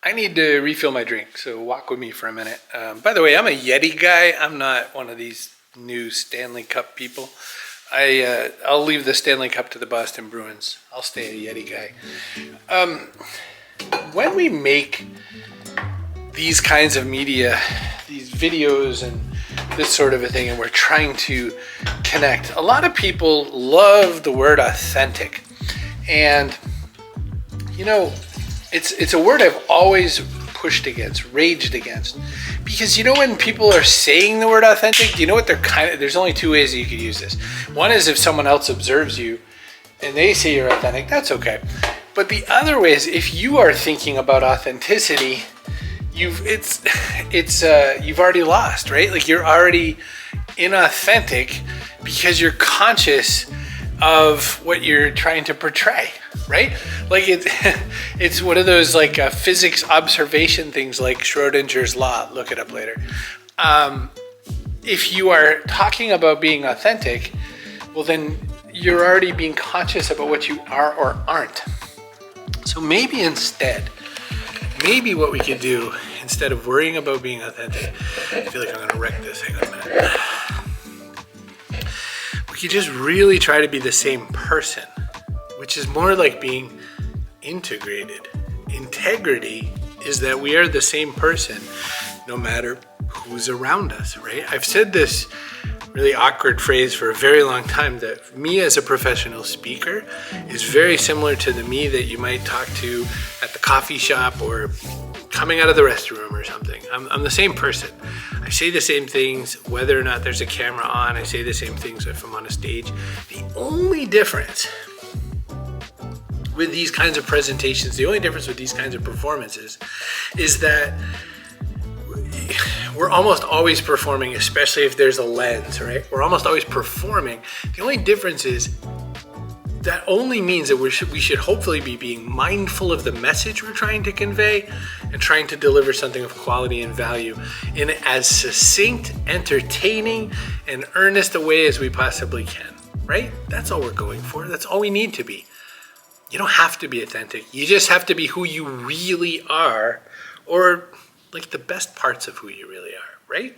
I need to refill my drink, so walk with me for a minute. By the way, I'm a Yeti guy. I'm not one of these new Stanley Cup people. I'll leave the Stanley Cup to the Boston Bruins. I'll stay a Yeti guy. When we make these kinds of media, these videos and this sort of a thing, and we're trying to connect, a lot of people love the word authentic. And, you know, it's a word I've always pushed against, raged against. Because, you know, when people are saying the word authentic, you know what there's only two ways that you could use this. One is if someone else observes you and they say you're authentic, that's okay. But the other way is if you are thinking about authenticity, you've already lost, right? Like you're already inauthentic because you're conscious of what you're trying to portray, right? Like it's one of those like physics observation things like Schrodinger's law. Look it up later. If you are talking about being authentic, well then you're already being conscious about what you are or aren't. So maybe what we could do instead of worrying about being authentic, I feel like I'm going to wreck this. Hang on a minute. We could just really try to be the same person, which is more like being integrated. Integrity is that we are the same person no matter who's around us, right? I've said this really awkward phrase for a very long time that me as a professional speaker is very similar to the me that you might talk to at the coffee shop or coming out of the restroom or something. I'm the same person. I say the same things whether or not there's a camera on. I say the same things if I'm on a stage. The only difference with these kinds of presentations, the only difference with these kinds of performances is that we're almost always performing, especially if there's a lens, right? We're almost always performing. The only difference is that only means that we should hopefully be being mindful of the message we're trying to convey and trying to deliver something of quality and value in as succinct, entertaining, and earnest a way as we possibly can, right? That's all we're going for. That's all we need to be. You don't have to be authentic. You just have to be who you really are, or like the best parts of who you really are, right?